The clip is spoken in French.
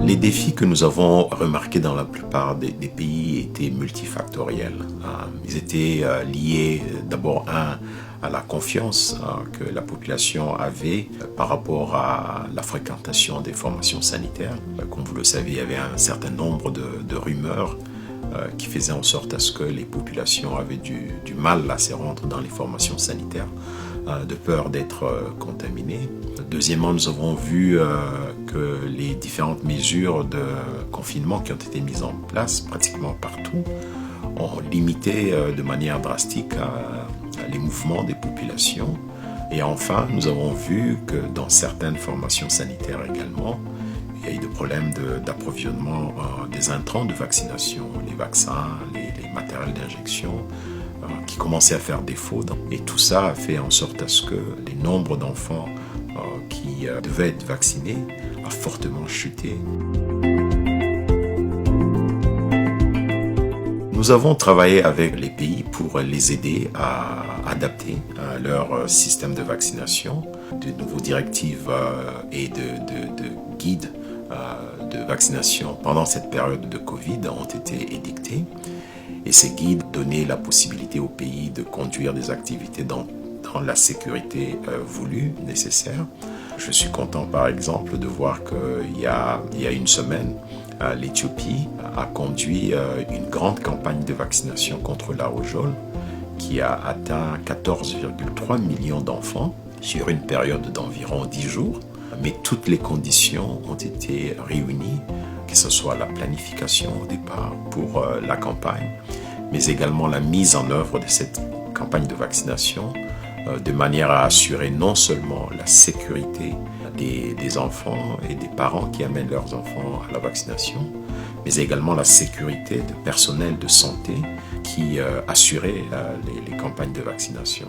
Les défis que nous avons remarqués dans la plupart des pays étaient multifactoriels. Ils étaient liés d'abord à la confiance que la population avait par rapport à la fréquentation des formations sanitaires. Comme vous le savez, il y avait un certain nombre de rumeurs qui faisaient en sorte à ce que les populations avaient du mal à se rendre dans les formations sanitaires, de peur d'être contaminées. Deuxièmement, nous avons vu que les différentes mesures de confinement qui ont été mises en place pratiquement partout ont limité de manière drastique les mouvements des populations. Et enfin, nous avons vu que dans certaines formations sanitaires également, il y a eu des problèmes d'approvisionnement des intrants de vaccination, les vaccins, les matériels d'injection, qui commençaient à faire défaut. Et tout ça a fait en sorte à ce que les nombres d'enfants qui devaient être vaccinés a fortement chuté. Nous avons travaillé avec les pays pour les aider à adapter leur système de vaccination. De nouvelles directives et de guides de vaccination pendant cette période de Covid ont été édictés. Et ces guides donnaient la possibilité aux pays de conduire des activités dans la sécurité voulue, nécessaire. Je suis content par exemple de voir qu'il y a une semaine, l'Éthiopie a conduit une grande campagne de vaccination contre la rougeole qui a atteint 14,3 millions d'enfants sur une période d'environ 10 jours. Mais toutes les conditions ont été réunies, que ce soit la planification au départ pour la campagne, mais également la mise en œuvre de cette campagne de vaccination de manière à assurer non seulement la sécurité des enfants et des parents qui amènent leurs enfants à la vaccination, mais également la sécurité du personnel de santé qui assurait les campagnes de vaccination.